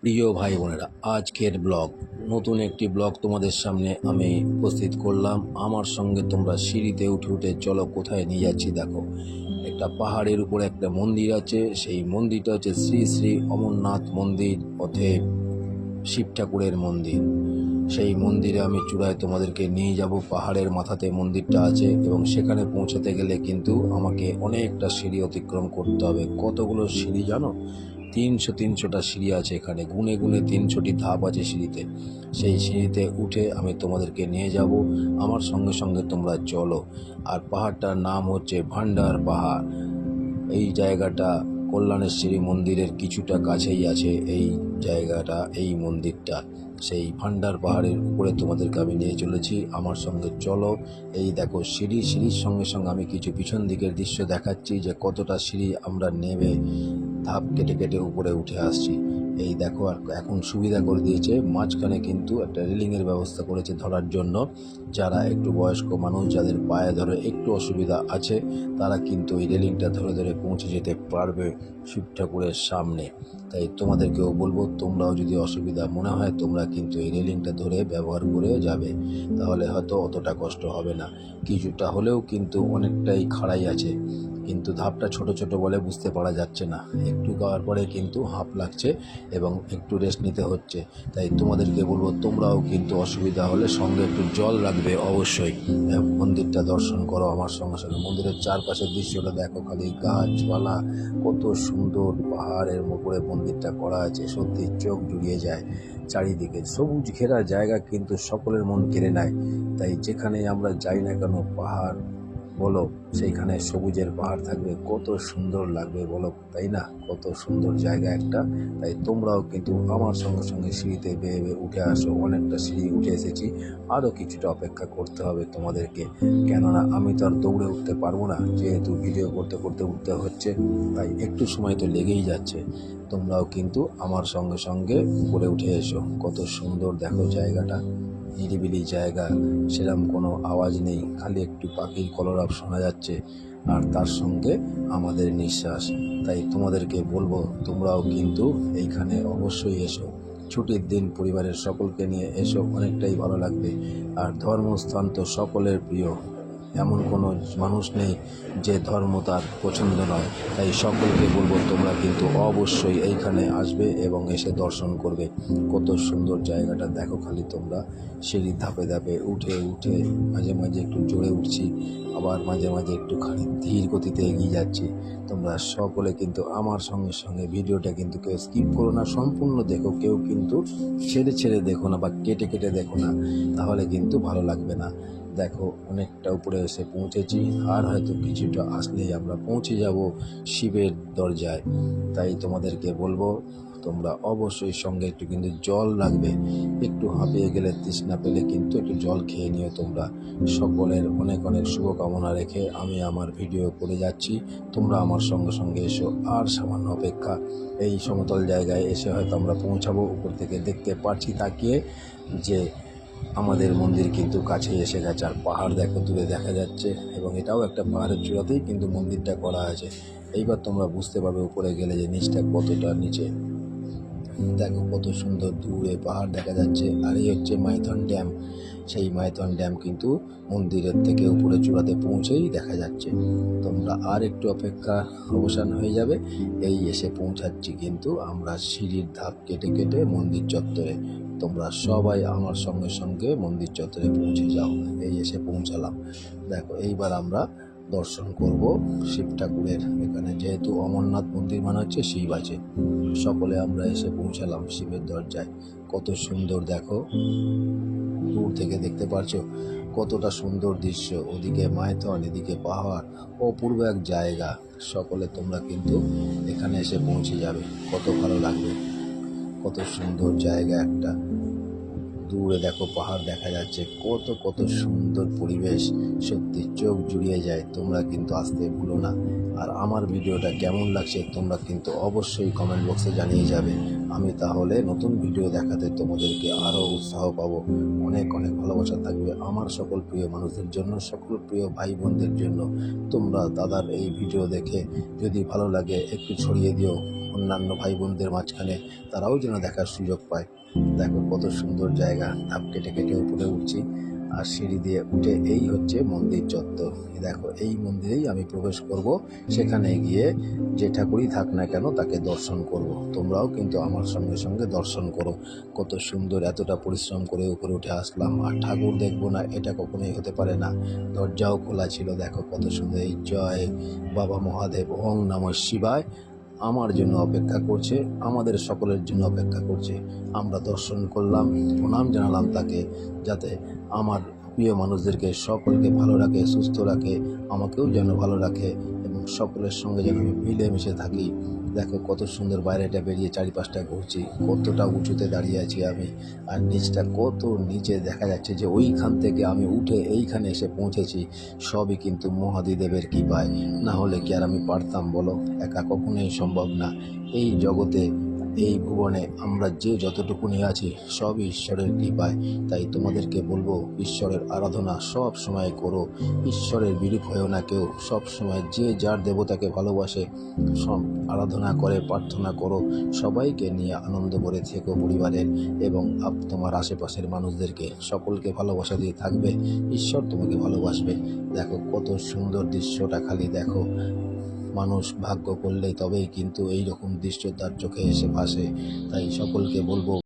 প্রিয় ভাই বোনেরা, আজকের ব্লগ নতুন একটি ব্লগ তোমাদের সামনে আমি উপস্থিত করলাম। আমার সঙ্গে তোমরা সিঁড়িতে উঠে উঠে চলো, কোথায় নিয়ে যাচ্ছি দেখো। একটা পাহাড়ের উপরে একটা মন্দির আছে, সেই মন্দিরটা হচ্ছে শ্রী শ্রী অমরনাথ মন্দির, অতএব শিব ঠাকুরের মন্দির। সেই মন্দিরে আমি চূড়ায় তোমাদেরকে নিয়ে যাব। পাহাড়ের মাথাতে মন্দিরটা আছে এবং সেখানে পৌঁছাতে গেলে কিন্তু আমাকে অনেকটা সিঁড়ি অতিক্রম করতে হবে। কতগুলো সিঁড়ি জানো? 300টা সিঁড়ি আছে এখানে, গুনে গুনে 300টি ধাপ আছে সিঁড়িতে। সেই সিঁড়িতে উঠে আমি তোমাদেরকে নিয়ে যাব। আমার সঙ্গে সঙ্গে তোমরা চলো। আর পাহাড়টার নাম হচ্ছে ভান্ডার পাহাড়। এই জায়গাটা কল্যাণেশ্বরী মন্দিরের কিছুটা কাছেই আছে এই জায়গাটা, এই মন্দিরটা। সেই ভান্ডার পাহাড়ের উপরে তোমাদেরকে আমি নিয়ে চলেছি, আমার সঙ্গে চলো। এই দেখো সিঁড়ির সঙ্গে সঙ্গে আমি কিছু পিছন দিকের দৃশ্য দেখাচ্ছি যে কতটা সিঁড়ি আমরা নেমে ধাপ কেটে কেটে উপরে উঠে আসছি। এই দেখো, আর এখন সুবিধা করে দিয়েছে, মাঝখানে কিন্তু একটা রেলিংয়ের ব্যবস্থা করেছে ধরার জন্য। যারা একটু বয়স্ক মানুষ, যাদের পায়ে ধরে একটু অসুবিধা আছে, তারা কিন্তু এই রেলিংটা ধরে ধরে পৌঁছে যেতে পারবে শিব ঠাকুরের সামনে। তাই তোমাদেরকেও বলবো, তোমরাও যদি অসুবিধা মনে হয় তোমরা কিন্তু এই রেলিংটা ধরে ব্যবহার করে যাবে, তাহলে হয়তো অতটা কষ্ট হবে না। কিছুটা হলেও কিন্তু অনেকটাই খাড়াই আছে, কিন্তু ধাপটা ছোট ছোট বলে বুঝতে পারা যাচ্ছে না। একটু গাওয়ার পরে কিন্তু হাঁপ লাগছে এবং একটু রেস্ট নিতে হচ্ছে। তাই তোমাদেরকে বলবো, তোমরাও কিন্তু অসুবিধা হলে সঙ্গে একটু জল রাখবে অবশ্যই। মন্দিরটা দর্শন করো আমার সঙ্গে সঙ্গে। মন্দিরের চারপাশের দৃশ্যটা দেখো, খালি গাছপালা, কত সুন্দর পাহাড়ের উপরে মন্দিরটা করা আছে, সত্যি চোখ জুড়িয়ে যায়। চারিদিকে সবুজ ঘেরা জায়গা কিন্তু সকলের মন কেড়ে নেয়। তাই যেখানে আমরা যাই না কেন, পাহাড় বলো, সেইখানে সবুজের পাহাড় থাকবে, কত সুন্দর লাগবে বলো, তাই না? কত সুন্দর জায়গা একটা। তাই তোমরাও কিন্তু আমার সঙ্গে সঙ্গে সিঁড়িতে বেয়ে বেয়ে উঠে আসো। অনেকটা সিঁড়ি উঠে এসেছি, আরও কিছুটা অপেক্ষা করতে হবে তোমাদেরকে, কেননা আমি তো আর দৌড়ে উঠতে পারবো না, যেহেতু ভিডিও করতে করতে উঠতে হচ্ছে, তাই একটু সময় তো লেগেই যাচ্ছে। তোমরাও কিন্তু আমার সঙ্গে সঙ্গে উপরে উঠে এসো। কত সুন্দর দেখো জায়গাটা, নিরিবিলি জায়গা, সেরকম কোনো আওয়াজ নেই, খালি একটু পাখির কলরব শোনা যাচ্ছে আর তার সঙ্গে আমাদের নিঃশ্বাস। তাই তোমাদেরকে বলবো, তোমরাও কিন্তু এইখানে অবশ্যই এসো। ছুটির দিন পরিবারের সকলকে নিয়ে এসো, অনেকটাই ভালো লাগবে। আর ধর্মস্থান তো সকলের প্রিয়, এমন কোনো মানুষ নেই যে ধর্ম তার পছন্দ নয়। তাই সকলকে বলবো, তোমরা কিন্তু অবশ্যই এইখানে আসবে এবং এসে দর্শন করবে। কত সুন্দর জায়গাটা দেখো খালি তোমরা। সিঁড়ি ধাপে ধাপে উঠে উঠে মাঝে মাঝে একটু জোরে উঠছি, আবার মাঝে মাঝে একটুখানি ধীর গতিতে এগিয়ে যাচ্ছি। তোমরা সকলে কিন্তু আমার সঙ্গে সঙ্গে ভিডিওটা কিন্তু কেউ স্কিপ করো না, সম্পূর্ণ দেখো। কেউ কিন্তু ছেড়ে ছেড়ে দেখো না বা কেটে কেটে দেখো না, তাহলে কিন্তু ভালো লাগবে না। দেখো অনেকটা উপরে এসে পৌঁছেছি, আর হয়তো কিছুটা আসলেই আমরা পৌঁছে যাব শিবের দরজায়। তাই তোমাদেরকে বলবো, তোমরা অবশ্যই সঙ্গে একটু কিন্তু জল রাখবে। একটু হাঁপিয়ে গেলে, তৃষ্ণা পেলে কিন্তু একটু জল খেয়ে নিও তোমরা। সকলের অনেক অনেক শুভকামনা রেখে আমি আমার ভিডিও করে যাচ্ছি। তোমরা আমার সঙ্গে সঙ্গে এসো, আর সামান্য অপেক্ষা। এই সমতল জায়গায় এসে হয়তো আমরা পৌঁছাবো। উপর থেকে দেখতে পাচ্ছি তাকিয়ে যে আমাদের মন্দির কিন্তু কাছে এসে গেছে। আর পাহাড় দেখো দূরে দেখা যাচ্ছে, এবং এটাও একটা পাহাড়ের চূড়াতেই কিন্তু মন্দিরটা করা আছে। এইবার তোমরা বুঝতে পারবে উপরে গেলে যে নিচটা কতটা নিচে। দেখো কত সুন্দর দূরে পাহাড় দেখা যাচ্ছে। আর এই হচ্ছে মাইথন ড্যাম। সেই মাইথন ড্যাম কিন্তু মন্দিরের থেকে উপরে চূড়াতে পৌঁছেই দেখা যাচ্ছে। তোমরা আর একটু অপেক্ষা, অবসান হয়ে যাবে। এই এসে পৌঁছাচ্ছি কিন্তু আমরা সিঁড়ির ধাপ কেটে কেটে মন্দির চত্বরে। তোমরা সবাই আমার সঙ্গে সঙ্গে মন্দির চত্বরে পৌঁছে যাও। এই এসে পৌঁছালাম। দেখো এইবার আমরা দর্শন করব শিব ঠাকুরের। এখানে যেহেতু অমরনাথ মন্দির মানে হচ্ছে শিব আছে। সকলে আমরা এসে পৌঁছালাম শিবের দরজায়। কত সুন্দর দেখো, দূর থেকে দেখতে পারছো কতটা সুন্দর দৃশ্য। ওদিকে মাইথন, এদিকে পাহাড়, অপূর্ব এক জায়গা। সকলে তোমরা কিন্তু এখানে এসে পৌঁছে যাবে, কত ভালো লাগবে। কত সুন্দর জায়গা একটা। দূরে দেখো পাহাড় দেখা যাচ্ছে, কত কত সুন্দর পরিবেশ, সত্যি চোখ জুড়িয়ে যায়। তোমরা কিন্তু আসতে ভুলো না। আর আমার ভিডিওটা কেমন লাগছে তোমরা কিন্তু অবশ্যই কমেন্ট বক্সে জানিয়ে যাবে। আমি তাহলে নতুন ভিডিও দেখাতে তোমাদেরকে আরও উৎসাহ পাবো। অনেক অনেক ভালোবাসা থাকবে আমার সকল প্রিয় মানুষদের জন্য, সকল প্রিয় ভাই বোনদের জন্য। তোমরা দাদার এই ভিডিও দেখে যদি ভালো লাগে একটু ছড়িয়ে দিও, অন্যান্য ভাই বোনদের মাঝখানে, তারাও যেন দেখার সুযোগ পায়। দেখো কত সুন্দর জায়গা, ধাপ কেটে কেটে উপরে উঠছি আর সিঁড়ি দিয়ে উঠে এই হচ্ছে মন্দির চত্বর। দেখো এই মন্দিরেই আমি প্রবেশ করব, সেখানে গিয়ে যে ঠাকুরই থাক না কেন তাকে দর্শন করব। তোমরাও কিন্তু আমার সঙ্গে সঙ্গে দর্শন করো। কত সুন্দর, এতটা পরিশ্রম করে উপরে উঠে আসলাম আর ঠাকুর দেখবো না, এটা কখনোই হতে পারে না। দরজাও খোলা ছিল, দেখো কত সুন্দর। এই জয় বাবা মহাদেব, ওং নমঃ শিবায় আমার জন্য অপেক্ষা করছে, আমাদের সকলের জন্য অপেক্ষা করছে। আমরা দর্শন করলাম, প্রণাম জানালাম তাকে, যাতে আমার প্রিয় মানুষদেরকে সকলকে ভালো রাখে, সুস্থ রাখে, আমাকেও যেন ভালো রাখে এবং সকলের সঙ্গে যেন আমি মিলেমিশে থাকি। দেখো কত সুন্দর, বাইরেটা বেরিয়ে চারিপাশটা ঘুরছি, কতটা উঁচুতে দাঁড়িয়ে আছি আমি, আর নিচটা কত নিচে দেখা যাচ্ছে যে ওইখান থেকে আমি উঠে এইখানে এসে পৌঁছেছি। সবই কিন্তু মহাদিদেবের কৃপায়, না হলে কি আর আমি পারতাম বলো? একা কখনোই সম্ভব না। এই জগতে, এই ভুবনে আমরা যে যতটুকুনি আছি সবই ঈশ্বরের কৃপায়। তাই তোমাদেরকে বলবো, ঈশ্বরের আরাধনা সব সময় করো, ঈশ্বরের বিরূপ হয়েও না কেউ। সব সময় যে যার দেবতাকে ভালোবাসে সব আরাধনা করে, প্রার্থনা করো, সবাইকে নিয়ে আনন্দ করে থেকো পরিবারের এবং তোমার আশেপাশের মানুষদেরকে সকলকে ভালোবাসা দিয়ে থাকবে, ঈশ্বর তোমাকে ভালোবাসবে। দেখো কত সুন্দর দৃশ্যটা, খালি দেখো। মানুষ ভাগ্য করলেই তবেই কিন্তু এই রকম দৃশ্য তার চোখে এসে ভাসে। তাই সকলকে বলবো,